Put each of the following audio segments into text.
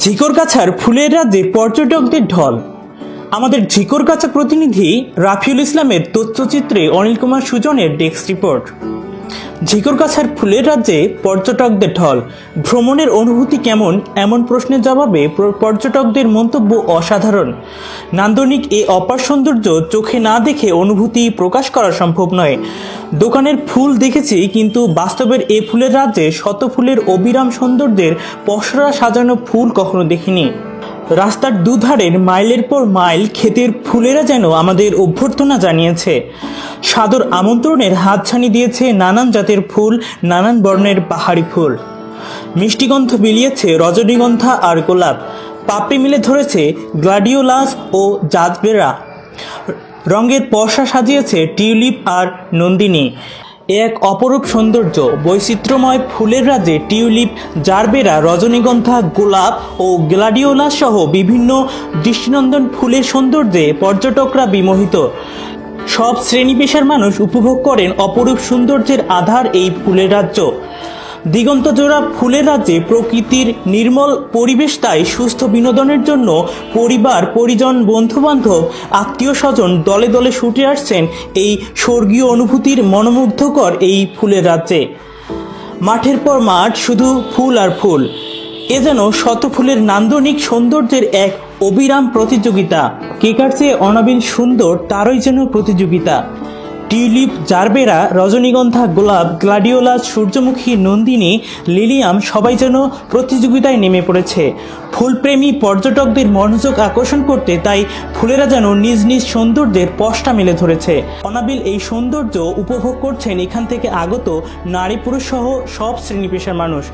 ঝিকরগাছার ফুলের রাজ্যে পর্যটকদের ঢল। আমাদের ঝিকরগাছা প্রতিনিধি রাফিউল ইসলামের তথ্যচিত্রে অনিল কুমার সুজনের ডেস্ক রিপোর্ট। ঝিকরগাছার ফুলের রাজ্যে পর্যটকদের ঢল, ভ্রমণের অনুভূতি কেমন, এমন প্রশ্নের জবাবে পর্যটকদের মন্তব্য অসাধারণ। নান্দনিক এই অপার সৌন্দর্য চোখে না দেখে অনুভূতি প্রকাশ করা সম্ভব নয়। দোকানের ফুল দেখেছি, কিন্তু বাস্তবের এই ফুলের রাজ্যে শত ফুলের অবিরাম সৌন্দর্যের পসরা সাজানো ফুল কখনো দেখিনি। রাস্তার দুধারের মাইলের পর মাইল ক্ষেতের ফুলেরা যেন আমাদের অভ্যর্থনা জানিয়েছে, সাদর আমন্ত্রণের হাতছানি দিয়েছে নানান জাতের ফুল, নানান বর্ণের পাহাড়ি ফুল। মিষ্টিগন্ধ বিলিয়েছে রজনীগন্ধা আর গোলাপ, পাপড়ি মিলে ধরেছে গ্লাডিওলাস ও জাজবেরা, রঙের পসরা সাজিয়েছে টিউলিপ আর নন্দিনী। এক অপরূপ সৌন্দর্য, বৈচিত্র্যময় ফুলের রাজ্যে টিউলিপ, জারবেরা, রজনীগন্ধা, গোলাপ ও গ্লাডিওলাস সহ বিভিন্ন দৃষ্টিনন্দন ফুলের সৌন্দর্যে পর্যটকরা বিমোহিত। সব শ্রেণী পেশার মানুষ উপভোগ করেন অপরূপ সৌন্দর্যের আধার এই ফুলের রাজ্য। দিগন্তজোড়া ফুলের রাজ্যে প্রকৃতির নির্মল পরিবেশ, তাই সুস্থ বিনোদনের জন্য পরিবার, পরিজন, বন্ধুবান্ধব, আত্মীয় স্বজন দলে দলে ছুটে আসছেন এই স্বর্গীয় অনুভূতির মনোমুগ্ধকর এই ফুলের রাজ্যে। মাঠের পর মাঠ, শুধু ফুল আর ফুল। এ যেন শত ফুলের নান্দনিক সৌন্দর্যের এক অবিরাম প্রতিযোগিতা। কে কার চেয়ে অনাবিল সুন্দর তারই যেন প্রতিযোগিতা। টিউলিপ, জারবেরা, রজনীগন্ধা, গোলাপ, গ্লাডিওলাস, সূর্যমুখী, নন্দিনী, লিলিয়াম সবাই যেন প্রতিযোগিতায় নেমে পড়েছে ফুলপ্রেমী পর্যটকদের মনোযোগ আকর্ষণ করতে। তাই ফুলেরা যেন নিজ নিজ সৌন্দর্যের পসরা মেলে ধরেছে। অনাবিল এই সৌন্দর্য উপভোগ করছেন এখান থেকে আগত নারী পুরুষ সহ সব শ্রেণী পেশার মানুষ।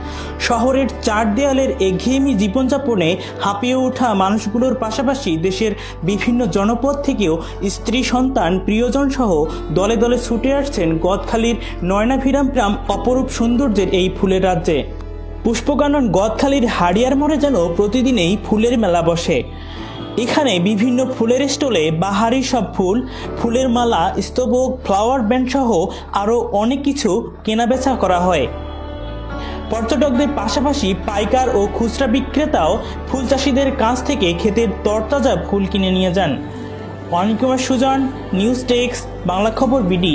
শহরের চার দেয়ালের একঘেয়েমি জীবনযাপনে হাঁপিয়ে ওঠা মানুষগুলোর পাশাপাশি দেশের বিভিন্ন জনপদ থেকেও স্ত্রী, সন্তান, প্রিয়জন সহ দলে দলে ছুটে আসছেন গদখালির নয়নাভিরাম অপরূপ সৌন্দর্যের এই ফুলের রাজ্যে। পুষ্পকানন গদখালির হাড়িয়ার মোড়ে যেন প্রতিদিনেই ফুলের মেলা বসে। এখানে বিভিন্ন ফুলের স্টলে বাহারি সব ফুল, ফুলের মালা, স্তবক, ফ্লাওয়ার ব্যান্ড সহ আরও অনেক কিছু কেনাবেচা করা হয়। পর্যটকদের পাশাপাশি পাইকার ও খুচরা বিক্রেতাও ফুল চাষিদের কাছ থেকে ক্ষেতের তরতাজা ফুল কিনে নিয়ে যান। অনিল কুমার সুজন, নিউজ ডেস্ক, বাংলা খবর বিডি।